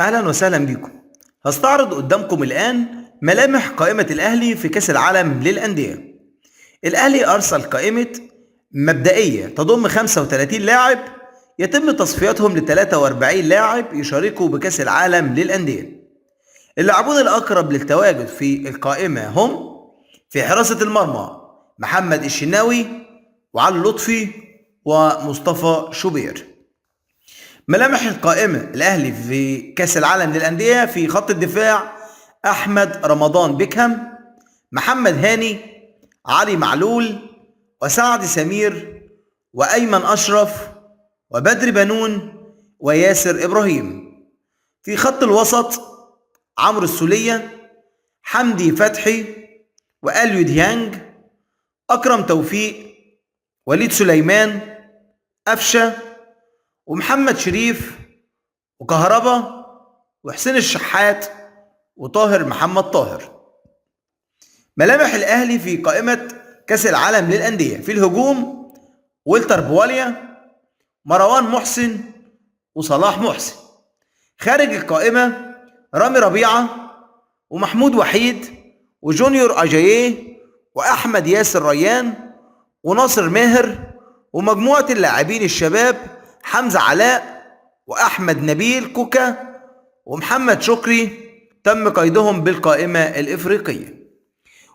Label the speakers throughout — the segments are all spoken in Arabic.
Speaker 1: أهلا وسهلا بكم. هستعرض قدامكم الآن ملامح قائمة الأهلي في كأس العالم للأندية. الأهلي أرسل قائمة مبدئية تضم 35 لاعب يتم تصفيتهم ل 43 لاعب يشاركوا بكأس العالم للأندية. اللاعبون الأقرب للتواجد في القائمة هم: في حراسة المرمى محمد الشناوي وعلي لطفي ومصطفى شوبير. ملامح القائمة الأهلي في كأس العالم للأندية: في خط الدفاع أحمد رمضان بيكهام، محمد هاني، علي معلول، وسعد سمير، وأيمن أشرف، وبدر بنون، وياسر إبراهيم. في خط الوسط عمرو السولية، حمدي فتحي، وأليو ديانج، أكرم توفيق، وليد سليمان، أفشة، ومحمد شريف، وكهربا، وحسين الشحات، وطاهر محمد طاهر. ملامح الأهلي في قائمة كأس العالم للأندية: في الهجوم ويلتر بواليا، مروان محسن، وصلاح محسن. خارج القائمة رامي ربيعة، ومحمود وحيد، وجونيور أجاييه، وأحمد ياسر ريان، وناصر ماهر. ومجموعة اللاعبين الشباب: حمزة علاء، وأحمد نبيل كوكا، ومحمد شكري تم قيدهم بالقائمة الإفريقية.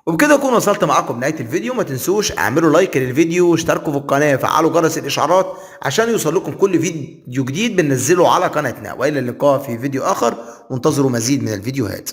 Speaker 1: وبكده أكون وصلت معاكم نهاية الفيديو. ما تنسوش اعملوا لايك للفيديو واشتركوا في القناة وفعلوا جرس الإشعارات عشان يوصل لكم كل فيديو جديد بننزله على قناتنا. وإلى اللقاء في فيديو آخر، وانتظروا مزيد من الفيديوهات.